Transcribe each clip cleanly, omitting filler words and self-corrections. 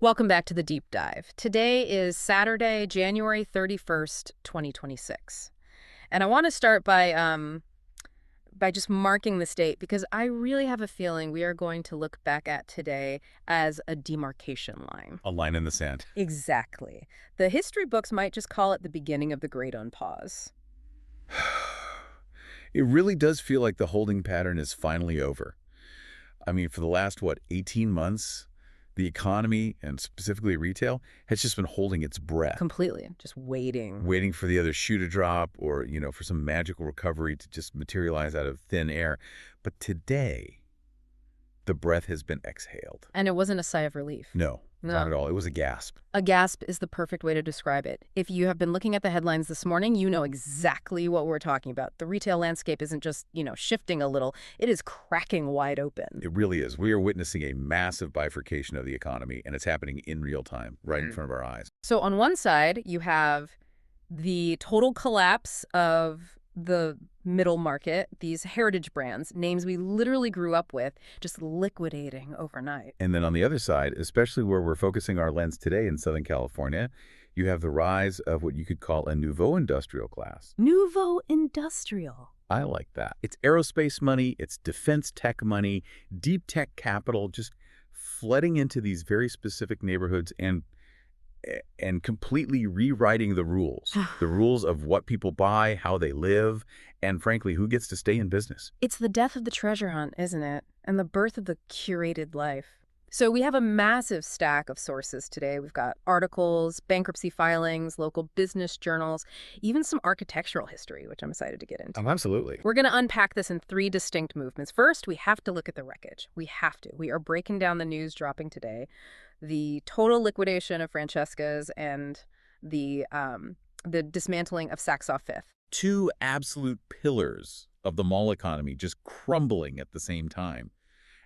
Welcome back to the Deep Dive. Today is Saturday, January 31st, 2026. And I want to start by just marking this date because I really have a feeling we are going to look back at today as a demarcation line. A line in the sand. Exactly. The history books might just call it the beginning of the Great Unpause. It really does feel like the holding pattern is finally over. I mean, for the last, 18 months, the economy, and specifically retail, has just been holding its breath. Completely. Just waiting. Waiting for the other shoe to drop or, for some magical recovery to just materialize out of thin air. But today, the breath has been exhaled. And it wasn't a sigh of relief. No, not at all. It was a gasp. A gasp is the perfect way to describe it. If you have been looking at the headlines this morning, you know exactly what we're talking about. The retail landscape isn't just, shifting a little. It is cracking wide open. It really is. We are witnessing a massive bifurcation of the economy, and it's happening in real time, right in front of our eyes. So on one side, you have the total collapse of the middle market, these heritage brands, names we literally grew up with, just liquidating overnight. And then on the other side, especially where we're focusing our lens today in Southern California, you have the rise of what you could call a nouveau industrial class. Nouveau industrial. I like that. It's aerospace money, it's defense tech money, deep tech capital, just flooding into these very specific neighborhoods and completely rewriting the rules. The rules of what people buy, how they live, and frankly, who gets to stay in business. It's the death of the treasure hunt, isn't it? And the birth of the curated life. So we have a massive stack of sources today. We've got articles, bankruptcy filings, local business journals, even some architectural history, which I'm excited to get into. Oh, absolutely. We're going to unpack this in three distinct movements. First, we have to look at the wreckage. We have to. We are breaking down the news dropping today. The total liquidation of Francesca's and the dismantling of Saks Off Fifth. Two absolute pillars of the mall economy just crumbling at the same time.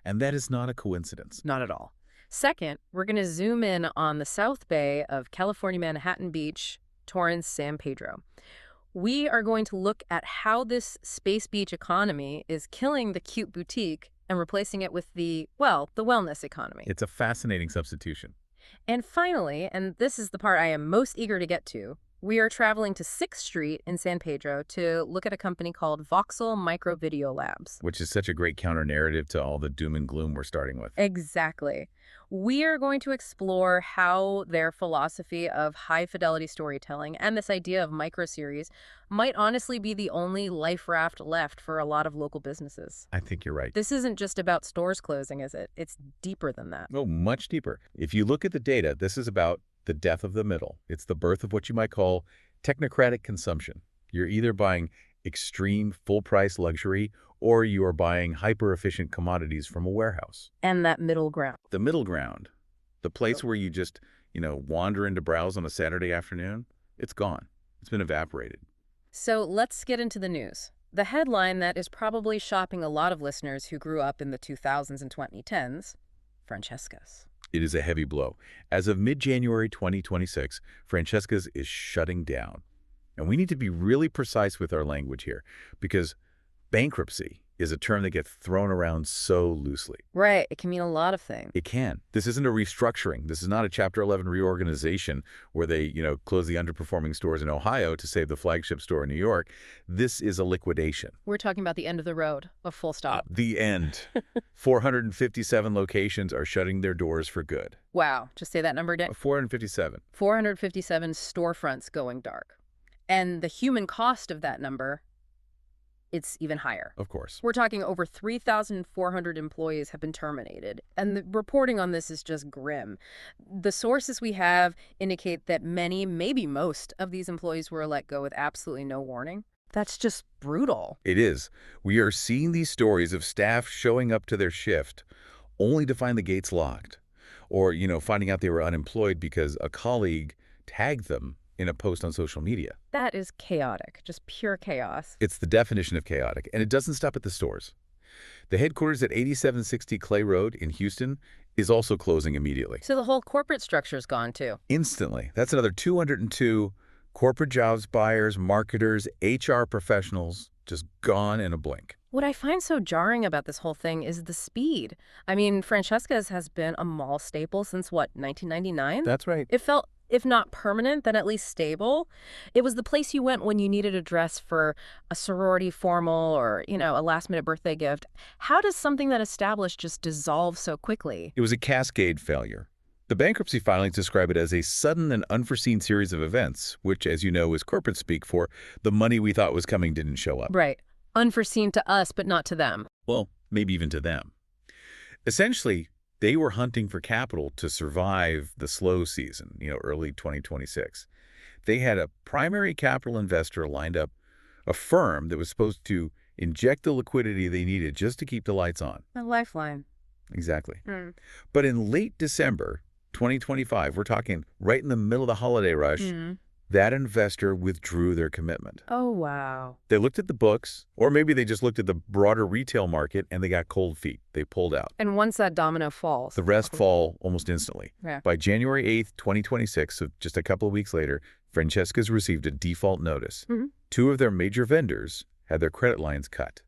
And that is not a coincidence. Not at all. Second, we're going to zoom in on the South Bay of California Manhattan Beach, Torrance, San Pedro. We are going to look at how this space beach economy is killing the cute boutique and replacing it with the wellness economy. It's a fascinating substitution. And finally, and this is the part I am most eager to get to, we are traveling to 6th Street in San Pedro to look at a company called Voxel Micro Video Labs. Which is such a great counter-narrative to all the doom and gloom we're starting with. Exactly. We are going to explore how their philosophy of high-fidelity storytelling and this idea of micro-series might honestly be the only life raft left for a lot of local businesses. I think you're right. This isn't just about stores closing, is it? It's deeper than that. Oh, much deeper. If you look at the data, this is about the death of the middle. It's the birth of what you might call technocratic consumption. You're either buying extreme full-price luxury or you are buying hyper-efficient commodities from a warehouse. And that middle ground. The middle ground, the place where you just, wander in to browse on a Saturday afternoon, it's gone. It's been evaporated. So let's get into the news. The headline that is probably shopping a lot of listeners who grew up in the 2000s and 2010s, Francesca's. It is a heavy blow. As of mid-January 2026, Francesca's is shutting down. And we need to be really precise with our language here because bankruptcy is a term that gets thrown around so loosely. Right. It can mean a lot of things. It can. This isn't a restructuring. This is not a Chapter 11 reorganization where they, close the underperforming stores in Ohio to save the flagship store in New York. This is a liquidation. We're talking about the end of the road, a full stop. The end. 457 locations are shutting their doors for good. Wow. Just say that number again. 457. 457 storefronts going dark. And the human cost of that number, it's even higher. Of course. We're talking over 3,400 employees have been terminated. And the reporting on this is just grim. The sources we have indicate that many, maybe most, of these employees were let go with absolutely no warning. That's just brutal. It is. We are seeing these stories of staff showing up to their shift only to find the gates locked. Or, finding out they were unemployed because a colleague tagged them in a post on social media. That is chaotic, just pure chaos. It's the definition of chaotic, and it doesn't stop at the stores. The headquarters at 8760 Clay Road in Houston is also closing immediately. So the whole corporate structure is gone too. Instantly. That's another 202 corporate jobs buyers, marketers, HR professionals just gone in a blink. What I find so jarring about this whole thing is the speed. I mean, Francesca's has been a mall staple since what, 1999? That's right. It felt, if not permanent, then at least stable. It was the place you went when you needed a dress for a sorority formal or, a last-minute birthday gift. How does something that established just dissolve so quickly? It was a cascade failure. The bankruptcy filings describe it as a sudden and unforeseen series of events, which, as you know, is corporate speak for the money we thought was coming didn't show up. Right. Unforeseen to us, but not to them. Well, maybe even to them. Essentially, they were hunting for capital to survive the slow season, early 2026. They had a primary capital investor lined up, a firm that was supposed to inject the liquidity they needed just to keep the lights on. A lifeline. Exactly. But in late December 2025, we're talking right in the middle of the holiday rush, that investor withdrew their commitment. Oh, wow. They looked at the books, or maybe they just looked at the broader retail market, and they got cold feet. They pulled out. And once that domino falls, The rest fall almost instantly. Yeah. By January 8th, 2026, so just a couple of weeks later, Francesca's received a default notice. Two of their major vendors had their credit lines cut.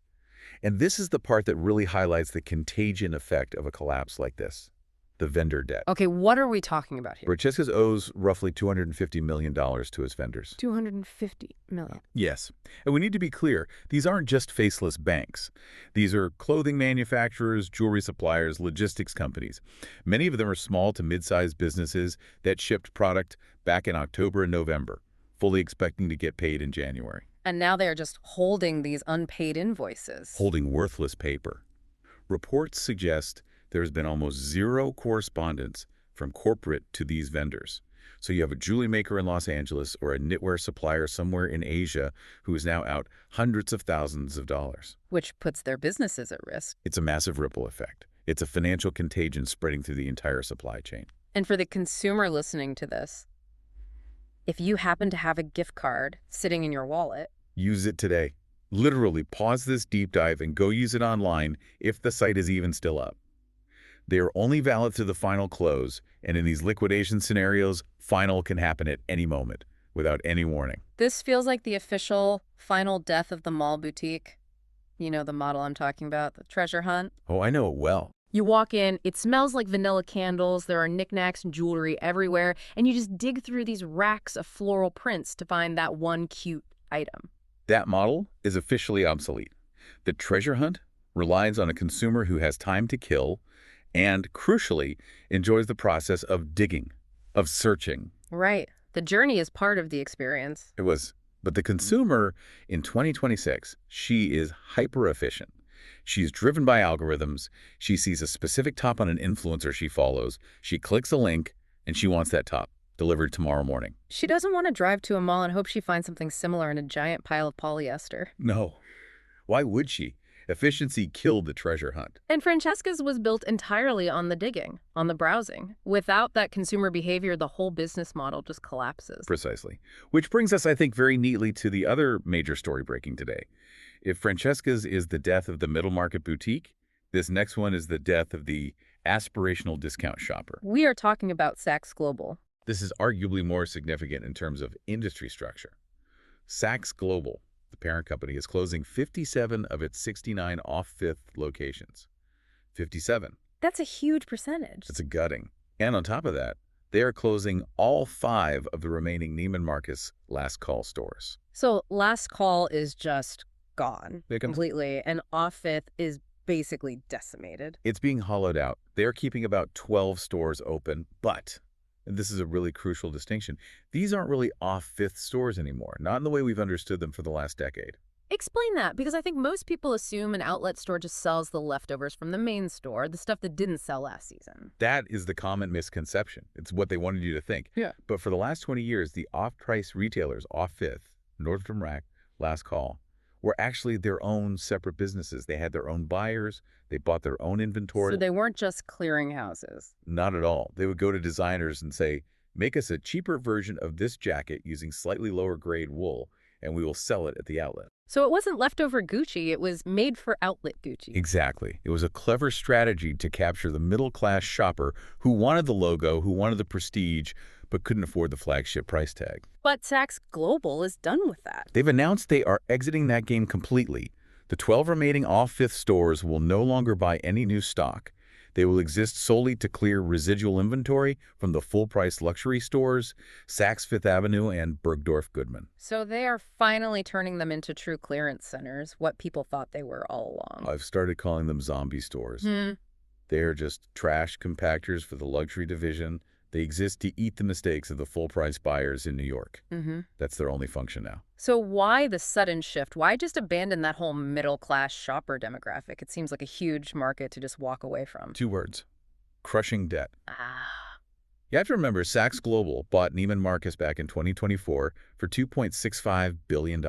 And this is the part that really highlights the contagion effect of a collapse like this, the vendor debt. Okay, what are we talking about here? Francesca's owes roughly $250 million to his vendors. $250 million. Yes. And we need to be clear, these aren't just faceless banks. These are clothing manufacturers, jewelry suppliers, logistics companies. Many of them are small to mid-sized businesses that shipped product back in October and November, fully expecting to get paid in January. And now they are just holding these unpaid invoices. Holding worthless paper. Reports suggest there has been almost zero correspondence from corporate to these vendors. So you have a jewelry maker in Los Angeles or a knitwear supplier somewhere in Asia who is now out hundreds of thousands of dollars. Which puts their businesses at risk. It's a massive ripple effect. It's a financial contagion spreading through the entire supply chain. And for the consumer listening to this, if you happen to have a gift card sitting in your wallet, use it today. Literally pause this deep dive and go use it online if the site is even still up. They are only valid to the final close, and in these liquidation scenarios, final can happen at any moment without any warning. this feels like the official final death of the mall boutique. You know the model I'm talking about, the treasure hunt. Oh, I know it well. You walk in, it smells like vanilla candles, there are knickknacks and jewelry everywhere, and you just dig through these racks of floral prints to find that one cute item. That model is officially obsolete. The treasure hunt relies on a consumer who has time to kill and, crucially, enjoys the process of digging, of searching. Right. The journey is part of the experience. But the consumer in 2026, she is hyper-efficient. She's driven by algorithms. She sees a specific top on an influencer she follows. She clicks a link, and she wants that top delivered tomorrow morning. She doesn't want to drive to a mall and hope she finds something similar in a giant pile of polyester. No. Why would she? Efficiency killed the treasure hunt. And Francesca's was built entirely on the digging, on the browsing. Without that consumer behavior, the whole business model just collapses. Precisely. Which brings us, I think, very neatly to the other major story breaking today. If Francesca's is the death of the middle market boutique, this next one is the death of the aspirational discount shopper. We are talking about Saks Global. This is arguably more significant in terms of industry structure. Saks Global, the parent company, is closing 57 of its 69 off-Fifth locations. 57. That's a huge percentage. That's a gutting. And on top of that, they are closing all 5 of the remaining Neiman Marcus Last Call stores. So Last Call is just gone Vacant. completely, and Off Fifth is basically decimated. It's being hollowed out. They are keeping about 12 stores open, but, and this is a really crucial distinction, these aren't really off-Fifth stores anymore, not in the way we've understood them for the last decade. Explain that, because I think most people assume an outlet store just sells the leftovers from the main store, the stuff that didn't sell last season. That is the common misconception. It's what they wanted you to think. Yeah. But for the last 20 years, the off-price retailers, off-Fifth, Nordstrom Rack, Last Call, were actually their own separate businesses. They had their own buyers. They bought their own inventory. So they weren't just clearing houses. Not at all. They would go to designers and say, make us a cheaper version of this jacket using slightly lower grade wool, and we will sell it at the outlet. So it wasn't leftover Gucci, it was made for outlet Gucci. Exactly. It was a clever strategy to capture the middle-class shopper who wanted the logo, who wanted the prestige, but couldn't afford the flagship price tag. But Saks Global is done with that. They've announced they are exiting that game completely. The 12 remaining off-Fifth stores will no longer buy any new stock. They will exist solely to clear residual inventory from the full-price luxury stores, Saks Fifth Avenue and Bergdorf Goodman. So they are finally turning them into true clearance centers, what people thought they were all along. I've started calling them zombie stores. Hmm. They're just trash compactors for the luxury division. They exist to eat the mistakes of the full-price buyers in New York. Mm-hmm. That's their only function now. So why the sudden shift? Why just abandon that whole middle-class shopper demographic? It seems like a huge market to just walk away from. 2 words. Crushing debt. Ah. You have to remember, Saks Global bought Neiman Marcus back in 2024 for $2.65 billion.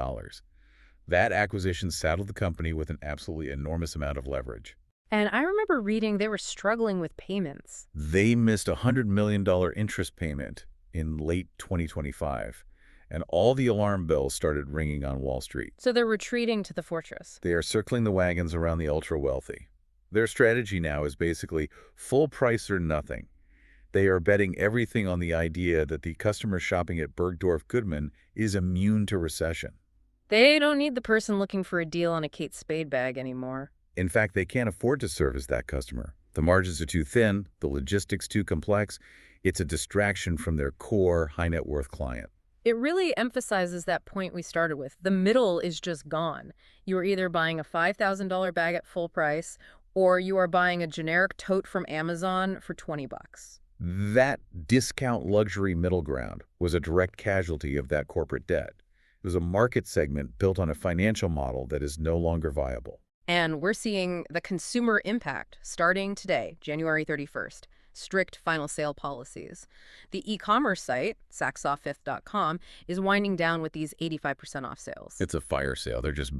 That acquisition saddled the company with an absolutely enormous amount of leverage. And I remember reading they were struggling with payments. They missed a $100 million interest payment in late 2025, and all the alarm bells started ringing on Wall Street. So they're retreating to the fortress. They are circling the wagons around the ultra-wealthy. Their strategy now is basically full price or nothing. They are betting everything on the idea that the customer shopping at Bergdorf Goodman is immune to recession. They don't need the person looking for a deal on a Kate Spade bag anymore. In fact, they can't afford to service that customer. The margins are too thin, the logistics too complex. It's a distraction from their core high-net-worth client. It really emphasizes that point we started with. The middle is just gone. You are either buying a $5,000 bag at full price, or you are buying a generic tote from Amazon for $20. That discount luxury middle ground was a direct casualty of that corporate debt. It was a market segment built on a financial model that is no longer viable. And we're seeing the consumer impact starting today, January 31st. Strict final sale policies. The e-commerce site, saxoffifth.com, is winding down with these 85% off sales. It's a fire sale. They're just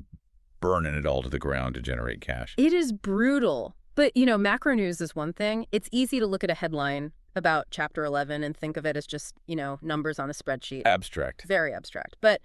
burning it all to the ground to generate cash. It is brutal. But, macro news is one thing. It's easy to look at a headline about Chapter 11 and think of it as just, numbers on a spreadsheet. Abstract. Very abstract. But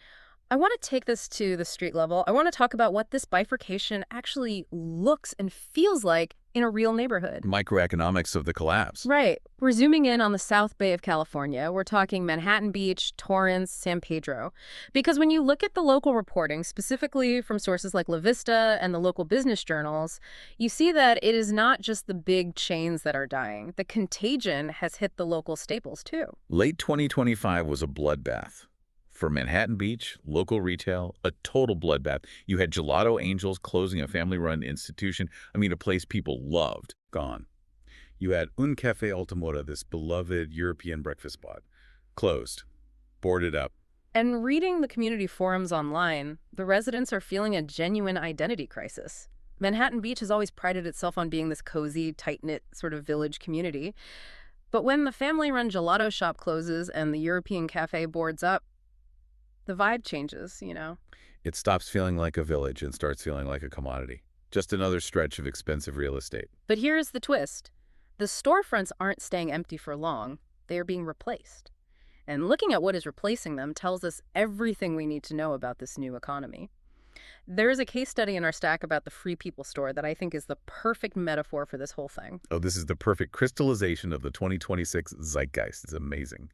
I want to take this to the street level. I want to talk about what this bifurcation actually looks and feels like in a real neighborhood. Microeconomics of the collapse. Right. We're zooming in on the South Bay of California. We're talking Manhattan Beach, Torrance, San Pedro. Because when you look at the local reporting, specifically from sources like La Vista and the local business journals, you see that it is not just the big chains that are dying. The contagion has hit the local staples, too. Late 2025 was a bloodbath. For Manhattan Beach, local retail, a total bloodbath. You had Gelato Angels closing a family-run institution. A place people loved. Gone. You had Un Café Altamora, this beloved European breakfast spot. Closed. Boarded up. And reading the community forums online, the residents are feeling a genuine identity crisis. Manhattan Beach has always prided itself on being this cozy, tight-knit sort of village community. But when the family-run gelato shop closes and the European cafe boards up, the vibe changes, It stops feeling like a village and starts feeling like a commodity. Just another stretch of expensive real estate. But here's the twist. The storefronts aren't staying empty for long. They are being replaced. And looking at what is replacing them tells us everything we need to know about this new economy. There is a case study in our stack about the Free People store that I think is the perfect metaphor for this whole thing. Oh, this is the perfect crystallization of the 2026 zeitgeist. It's amazing.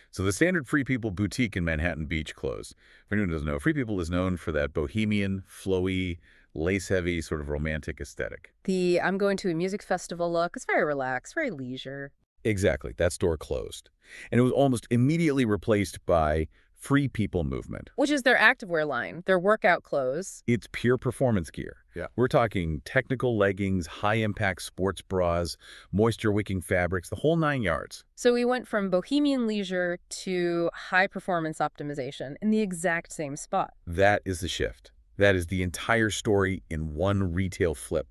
So the standard Free People boutique in Manhattan Beach closed. For anyone who doesn't know, Free People is known for that bohemian, flowy, lace-heavy, sort of romantic aesthetic. The I'm going to a music festival look is very relaxed, very leisure. Exactly. That store closed. And it was almost immediately replaced by Free People movement. Which is their activewear line, their workout clothes. It's pure performance gear. Yeah. We're talking technical leggings, high-impact sports bras, moisture-wicking fabrics, the whole 9 yards. So we went from bohemian leisure to high-performance optimization in the exact same spot. That is the shift. That is the entire story in one retail flip.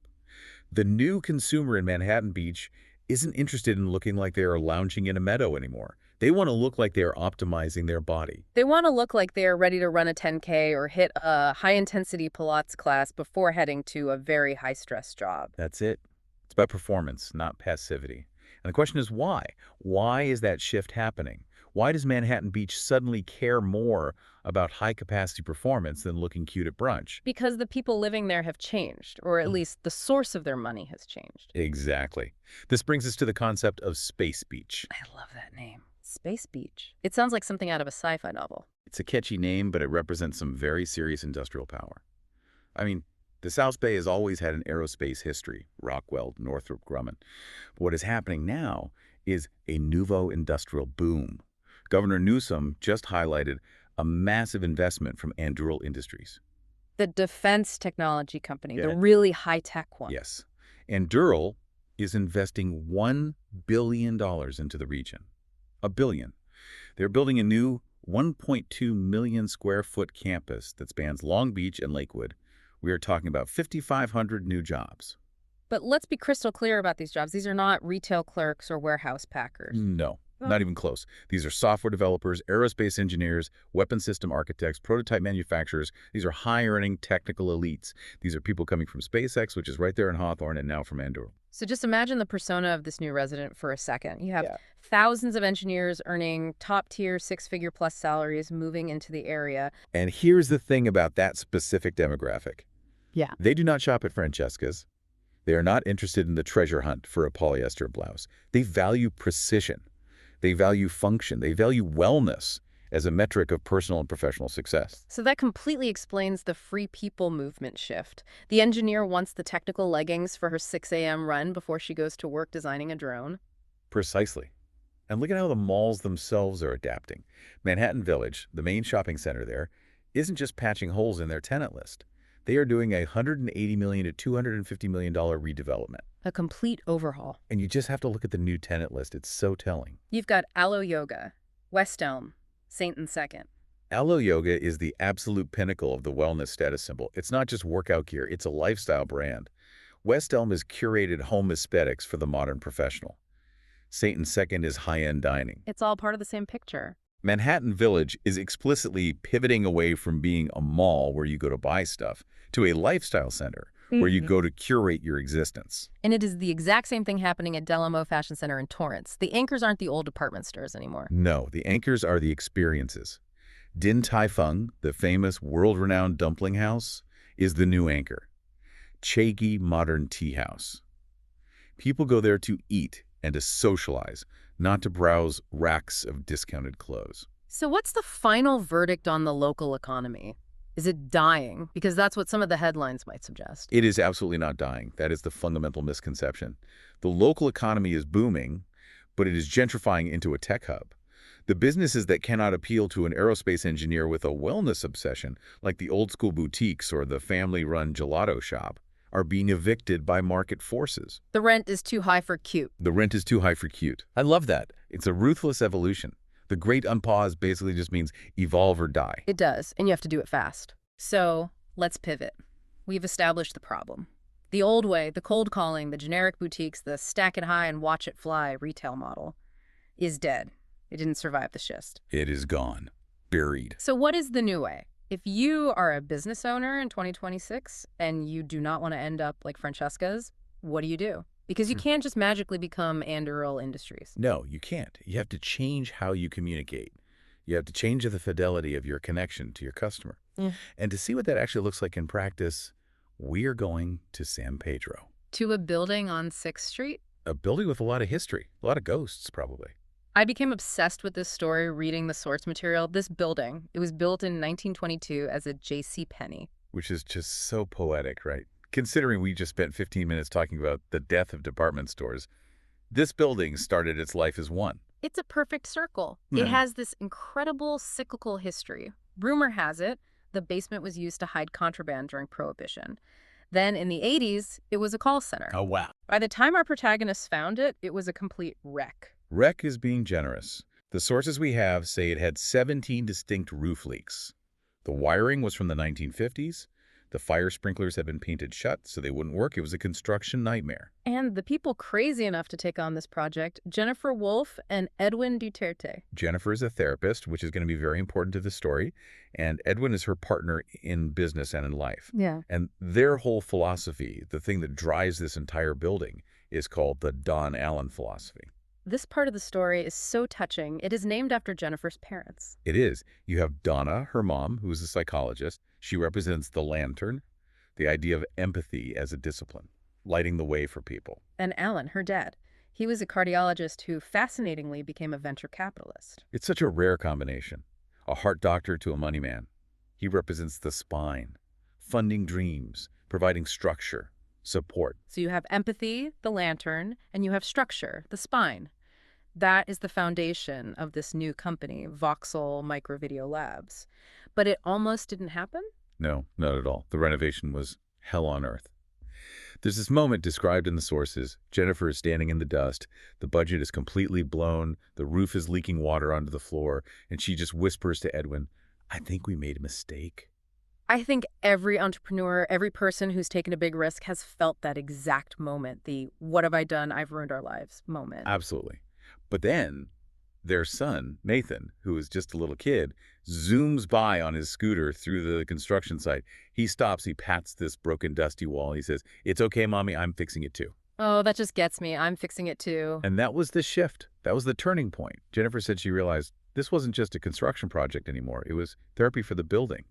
The new consumer in Manhattan Beach isn't interested in looking like they are lounging in a meadow anymore. They want to look like they are optimizing their body. They want to look like they are ready to run a 10K or hit a high-intensity Pilates class before heading to a very high-stress job. That's it. It's about performance, not passivity. And the question is why? Why is that shift happening? Why does Manhattan Beach suddenly care more about high-capacity performance than looking cute at brunch? Because the people living there have changed, or at least the source of their money has changed. Exactly. This brings us to the concept of Space Beach. I love that name. Space Beach. It sounds like something out of a sci-fi novel. It's a catchy name, but it represents some very serious industrial power. The The South Bay has always had an aerospace history, Rockwell, Northrop Grumman. But what is happening now is a nouveau industrial boom. Governor Newsom just highlighted a massive investment from Anduril Industries. The defense technology company, the Yeah. really high-tech one. Yes. Anduril is investing $1 billion into the region. $1 billion. They're building a new 1.2 million square foot campus that spans Long Beach and Lakewood. We are talking about 5,500 new jobs. But let's be crystal clear about these jobs. These are not retail clerks or warehouse packers. No, Oh. not even close. These are software developers, aerospace engineers, weapon system architects, prototype manufacturers. These are high-earning technical elites. These are people coming from SpaceX, which is right there in Hawthorne, and now from Anduril. So just imagine the persona of this new resident for a second. You have Yeah. thousands of engineers earning top-tier six-figure plus salaries moving into the area. And here's the thing about that specific demographic. Yeah. They do not shop at Francesca's. They are not interested in the treasure hunt for a polyester blouse. They value precision. They value function. They value wellness as a metric of personal and professional success. So that completely explains the free people movement shift. The engineer wants the technical leggings for her 6 a.m. run before she goes to work designing a drone. Precisely. And look at how the malls themselves are adapting. Manhattan Village, the main shopping center there, isn't just patching holes in their tenant list. They are doing a $180 million to $250 million redevelopment. A complete overhaul. And you just have to look at the new tenant list. It's so telling. You've got Aloe Yoga, West Elm, Saint and Second. Aloe Yoga is the absolute pinnacle of the wellness status symbol. It's not just workout gear, it's a lifestyle brand. West Elm is curated home aesthetics for the modern professional. Saint and Second is high-end dining. It's all part of the same picture. Manhattan Village is explicitly pivoting away from being a mall where you go to buy stuff to a lifestyle center where you go to curate your existence. And it is the exact same thing happening at Delamo Fashion Center in Torrance. The anchors aren't the old department stores anymore. No, the anchors are the experiences. Din Tai Fung, the famous world-renowned dumpling house, is the new anchor. Chaggy modern tea house. People go there to eat and to socialize, not to browse racks of discounted clothes. So what's the final verdict on the local economy? Is it dying? Because that's what some of the headlines might suggest. It is absolutely not dying. That is the fundamental misconception. The local economy is booming, but it is gentrifying into a tech hub. The businesses that cannot appeal to an aerospace engineer with a wellness obsession, like the old-school boutiques or the family-run gelato shop, are being evicted by market forces. The rent is too high for cute. The rent is too high for cute. I love that. It's a ruthless evolution. The great unpause basically just means evolve or die. It does, and you have to do it fast. So let's pivot. We've established the problem. The old way, the cold calling, the generic boutiques, the stack it high and watch it fly retail model is dead. It didn't survive the schist. It is gone. Buried. So what is the new way? If you are a business owner in 2026 and you do not want to end up like Francesca's, what do you do? Because you can't just magically become Anduril Industries. No, you can't. You have to change how you communicate. You have to change the fidelity of your connection to your customer. And to see what that actually looks like in practice, we are going to San Pedro. To a building on 6th Street? A building with a lot of history, a lot of ghosts probably. I became obsessed with this story reading the source material. This building, it was built in 1922 as a J.C. Penney. Which is just so poetic, right? Considering we just spent 15 minutes talking about the death of department stores, this building started its life as one. It's a perfect circle. It has this incredible cyclical history. Rumor has it, the basement was used to hide contraband during Prohibition. Then in the 80s, it was a call center. Oh, wow. By the time our protagonists found it, it was a complete wreck. Wreck is being generous. The sources we have say it had 17 distinct roof leaks. The wiring was from the 1950s. The fire sprinklers had been painted shut, so they wouldn't work. It was a construction nightmare. And the people crazy enough to take on this project, Jennifer Wolfe and Edwin Duterte. Jennifer is a therapist, which is going to be very important to the story, and Edwin is her partner in business and in life. Yeah. And their whole philosophy, the thing that drives this entire building, is called the Donn Allan philosophy. This part of the story is so touching. It is named after Jennifer's parents. It is. You have Donna, her mom, who is a psychologist. She represents the lantern, the idea of empathy as a discipline, lighting the way for people. And Alan, her dad. He was a cardiologist who fascinatingly became a venture capitalist. It's such a rare combination. A heart doctor to a money man. He represents the spine, funding dreams, providing structure, support. So you have empathy, the lantern, and you have structure, the spine. That is the foundation of this new company, Voxel Micro Video Labs. But it almost didn't happen? No, not at all. The renovation was hell on earth. There's this moment described in the sources. Jennifer is standing in the dust. The budget is completely blown. The roof is leaking water onto the floor. And she just whispers to Edwin, "I think we made a mistake." I think every entrepreneur, every person who's taken a big risk has felt that exact moment, the "what have I done? I've ruined our lives" moment. Absolutely. But then their son, Nathan, who is just a little kid, zooms by on his scooter through the construction site. He stops, he pats this broken, dusty wall. He says, "It's okay, Mommy, I'm fixing it too." Oh, that just gets me. I'm fixing it too. And that was the shift. That was the turning point. Jennifer said she realized this wasn't just a construction project anymore. It was therapy for the building.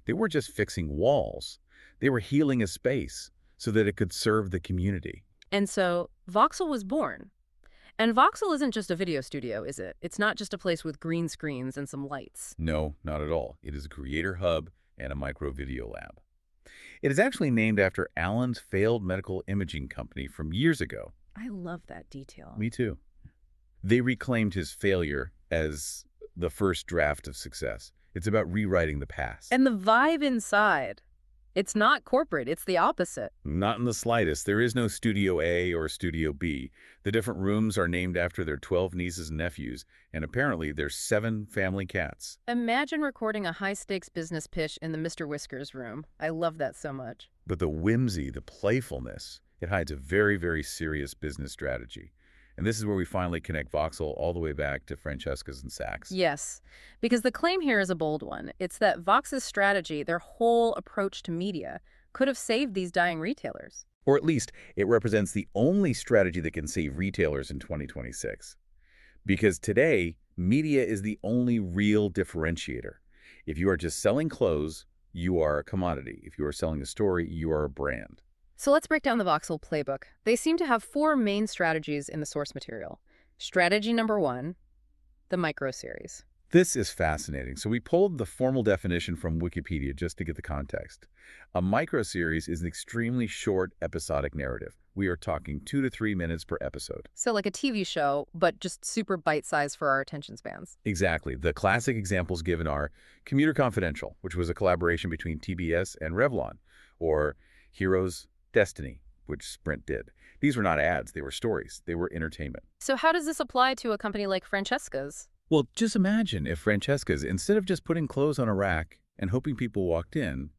They weren't just fixing walls. They were healing a space so that it could serve the community. And so Voxel was born. And Voxel isn't just a video studio, is it? It's not just a place with green screens and some lights. No, not at all. It is a creator hub and a micro video lab. It is actually named after Allen's failed medical imaging company from years ago. I love that detail. Me too. They reclaimed his failure as the first draft of success. It's about rewriting the past. And the vibe inside. It's not corporate. It's the opposite. Not in the slightest. There is no Studio A or Studio B. The different rooms are named after their 12 nieces and nephews, and apparently there's 7 family cats. Imagine recording a high-stakes business pitch in the Mr. Whiskers room. I love that so much. But the whimsy, the playfulness, it hides a very, very serious business strategy. And this is where we finally connect Voxel all the way back to Francesca's and Saks. Yes, because the claim here is a bold one. It's that Vox's strategy, their whole approach to media, could have saved these dying retailers. Or at least it represents the only strategy that can save retailers in 2026. Because today, media is the only real differentiator. If you are just selling clothes, you are a commodity. If you are selling a story, you are a brand. So let's break down the Voxel playbook. They seem to have 4 main strategies in the source material. Strategy number 1, the micro series. This is fascinating. So we pulled the formal definition from Wikipedia just to get the context. A micro-series is an extremely short episodic narrative. We are talking 2 to 3 minutes per episode. So like a TV show, but just super bite-sized for our attention spans. Exactly. The classic examples given are Commuter Confidential, which was a collaboration between TBS and Revlon, or Heroes Destiny, which Sprint did. These were not ads. They were stories. They were entertainment. So how does this apply to a company like Francesca's? Well, just imagine if Francesca's, instead of just putting clothes on a rack and hoping people walked in,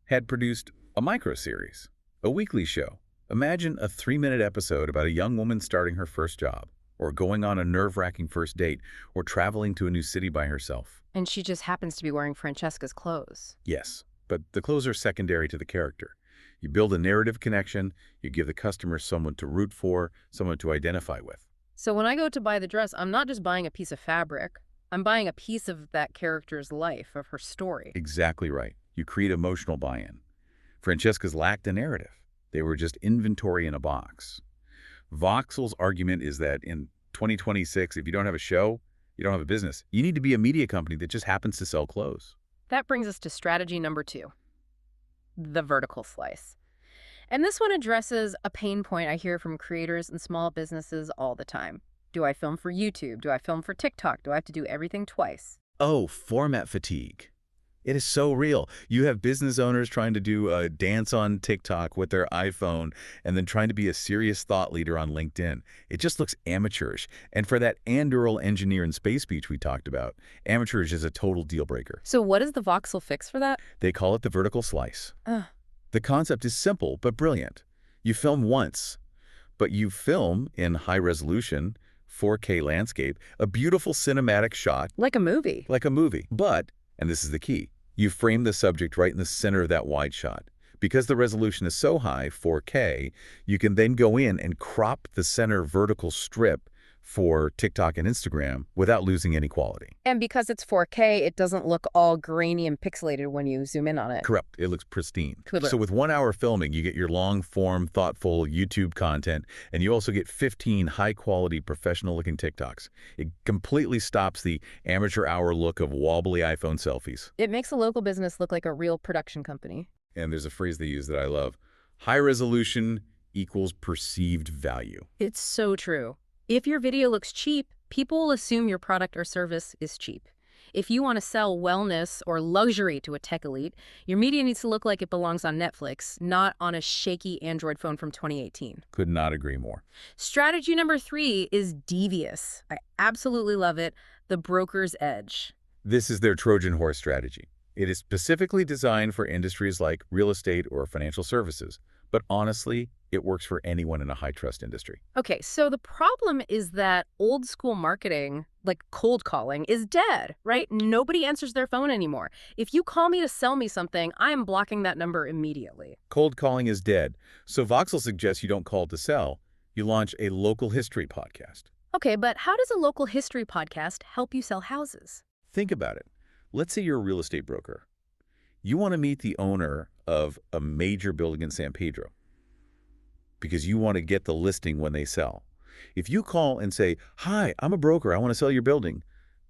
had produced a micro-series, a weekly show. Imagine a 3-minute episode about a young woman starting her first job, or going on a nerve-wracking first date, or traveling to a new city by herself. And she just happens to be wearing Francesca's clothes. Yes, but the clothes are secondary to the character. You build a narrative connection, you give the customer someone to root for, someone to identify with. So when I go to buy the dress, I'm not just buying a piece of fabric. I'm buying a piece of that character's life, of her story. Exactly right. You create emotional buy-in. Francesca's lacked a narrative. They were just inventory in a box. Voxel's argument is that in 2026, if you don't have a show, you don't have a business. You need to be a media company that just happens to sell clothes. That brings us to strategy number 2, the vertical slice. And this one addresses a pain point I hear from creators and small businesses all the time. Do I film for YouTube? Do I film for TikTok? Do I have to do everything twice? Oh, format fatigue. It is so real. You have business owners trying to do a dance on TikTok with their iPhone and then trying to be a serious thought leader on LinkedIn. It just looks amateurish. And for that Anduril engineer in Space Beach we talked about, amateurish is a total deal breaker. So what is the Voxel fix for that? They call it the vertical slice. The concept is simple but brilliant. You film once, but you film in high resolution, 4K landscape, a beautiful cinematic shot. Like a movie. Like a movie. But, and this is the key, you frame the subject right in the center of that wide shot. Because the resolution is so high, 4K, you can then go in and crop the center vertical strip for TikTok and Instagram without losing any quality. And because it's 4K, it doesn't look all grainy and pixelated when you zoom in on it. Correct. It looks pristine. Cool. So with 1 hour filming, you get your long-form, thoughtful YouTube content, and you also get 15 high-quality, professional-looking TikToks. It completely stops the amateur hour look of wobbly iPhone selfies. It makes a local business look like a real production company. And there's a phrase they use that I love. High resolution equals perceived value. It's so true. If your video looks cheap, people will assume your product or service is cheap. If you want to sell wellness or luxury to a tech elite, your media needs to look like it belongs on Netflix, not on a shaky Android phone from 2018. Could not agree more. Strategy number 3 is devious. I absolutely love it. The broker's edge. This is their Trojan horse strategy. It is specifically designed for industries like real estate or financial services. But honestly, it works for anyone in a high-trust industry. Okay, so the problem is that old school marketing, like cold calling, is dead, right? Nobody answers their phone anymore. If you call me to sell me something, I'm blocking that number immediately. Cold calling is dead. So Voxel suggests you don't call to sell. You launch a local history podcast. Okay, but how does a local history podcast help you sell houses? Think about it. Let's say you're a real estate broker. You want to meet the owner of a major building in San Pedro because you want to get the listing when they sell. If you call and say, "Hi, I'm a broker. I want to sell your building,"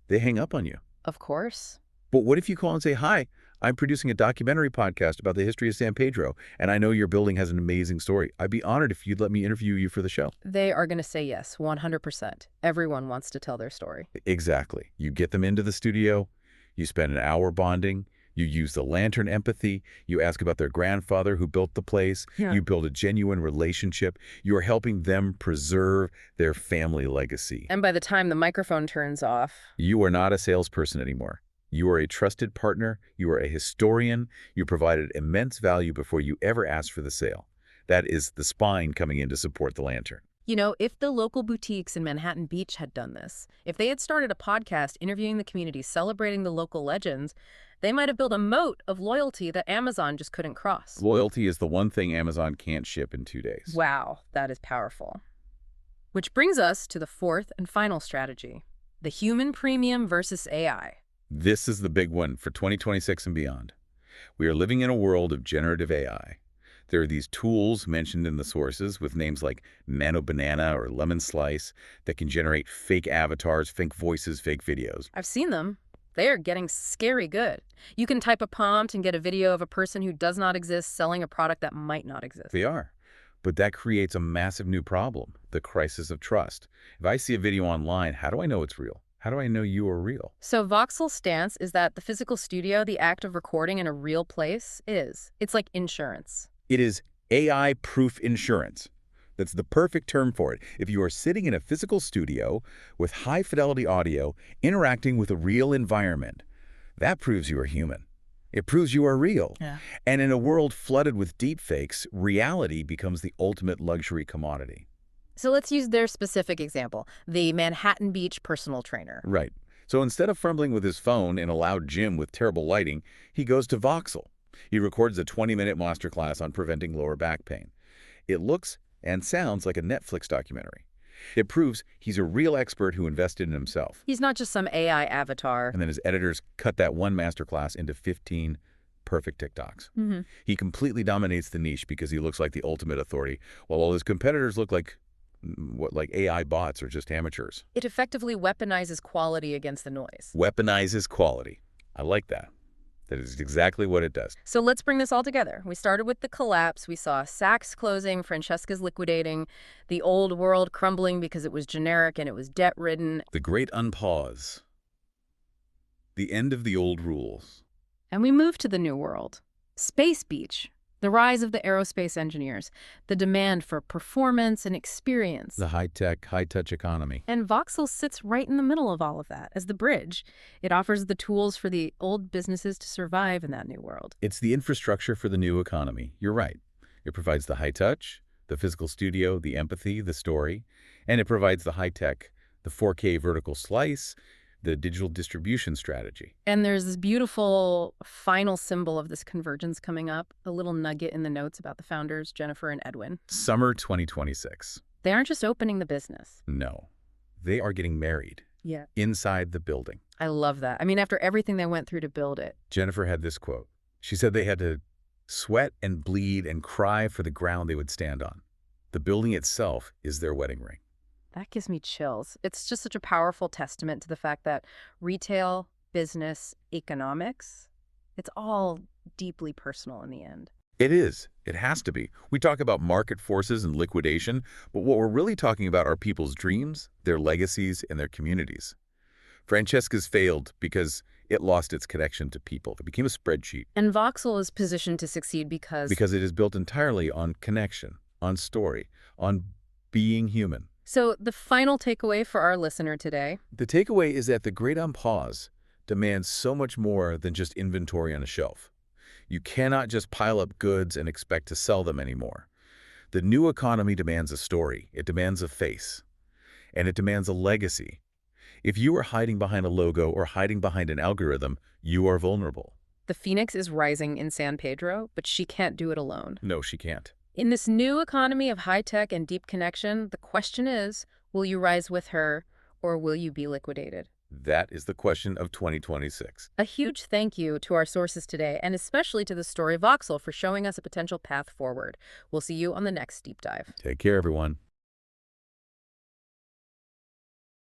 they hang up on you. Of course. But what if you call and say, "Hi, I'm producing a documentary podcast about the history of San Pedro, and I know your building has an amazing story. I'd be honored if you'd let me interview you for the show." They are going to say yes, 100%. Everyone wants to tell their story. Exactly. You get them into the studio. You spend an hour bonding. You use the lantern empathy. You ask about their grandfather who built the place. Yeah. You build a genuine relationship. You are helping them preserve their family legacy. And by the time the microphone turns off... You are not a salesperson anymore. You are a trusted partner. You are a historian. You provided immense value before you ever asked for the sale. That is the spine coming in to support the lantern. You know, if the local boutiques in Manhattan Beach had done this, if they had started a podcast interviewing the community, celebrating the local legends, they might have built a moat of loyalty that Amazon just couldn't cross. Loyalty is the one thing Amazon can't ship in 2 days. Wow, that is powerful. Which brings us to the fourth and final strategy, the human premium versus AI. This is the big one for 2026 and beyond. We are living in a world of generative AI. There are these tools mentioned in the sources with names like Nano Banana or Lemon Slice that can generate fake avatars, fake voices, fake videos. I've seen them. They are getting scary good. You can type a prompt and get a video of a person who does not exist selling a product that might not exist. They are. But that creates a massive new problem, the crisis of trust. If I see a video online, how do I know it's real? How do I know you are real? So Voxel's stance is that the physical studio, the act of recording in a real place, it's like insurance. It is AI-proof insurance. That's the perfect term for it. If you are sitting in a physical studio with high-fidelity audio, interacting with a real environment, that proves you are human. It proves you are real. Yeah. And in a world flooded with deepfakes, reality becomes the ultimate luxury commodity. So let's use their specific example, the Manhattan Beach personal trainer. Right. So instead of fumbling with his phone in a loud gym with terrible lighting, he goes to Voxel. He records a 20-minute masterclass on preventing lower back pain. It looks and sounds like a Netflix documentary. It proves he's a real expert who invested in himself. He's not just some AI avatar. And then his editors cut that one masterclass into 15 perfect TikToks. Mm-hmm. He completely dominates the niche because he looks like the ultimate authority, while all his competitors look like AI bots or just amateurs. It effectively weaponizes quality against the noise. Weaponizes quality. I like that. That is exactly what it does. So let's bring this all together. We started with the collapse. We saw Saks closing, Francesca's liquidating, the old world crumbling because it was generic and it was debt-ridden. The great unpause. The end of the old rules. And we moved to the new world. Space Beach, the rise of the aerospace engineers, the demand for performance and experience. The high-tech, high-touch economy. And Voxel sits right in the middle of all of that as the bridge. It offers the tools for the old businesses to survive in that new world. It's the infrastructure for the new economy. You're right. It provides the high-touch, the physical studio, the empathy, the story, and it provides the high-tech, the 4K vertical slice, the digital distribution strategy. And there's this beautiful final symbol of this convergence coming up, a little nugget in the notes about the founders, Jennifer and Edwin. Summer 2026. They aren't just opening the business. No. They are getting married. Yeah. Inside the building. I love that. I mean, after everything they went through to build it. Jennifer had this quote. She said they had to sweat and bleed and cry for the ground they would stand on. The building itself is their wedding ring. That gives me chills. It's just such a powerful testament to the fact that retail, business, economics, it's all deeply personal in the end. It is. It has to be. We talk about market forces and liquidation, but what we're really talking about are people's dreams, their legacies, and their communities. Francesca's failed because it lost its connection to people. It became a spreadsheet And Voxel is positioned to succeed because... because it is built entirely on connection, on story, on being human. So the final takeaway for our listener today? The takeaway is that the great unpause demands so much more than just inventory on a shelf. You cannot just pile up goods and expect to sell them anymore. The new economy demands a story, it demands a face, and it demands a legacy. If you are hiding behind a logo or hiding behind an algorithm, you are vulnerable. The phoenix is rising in San Pedro, but she can't do it alone. No, she can't. In this new economy of high-tech and deep connection, the question is, will you rise with her or will you be liquidated? That is the question of 2026. A huge thank you to our sources today, and especially to the story Voxel for showing us a potential path forward. We'll see you on the next deep dive. Take care, everyone.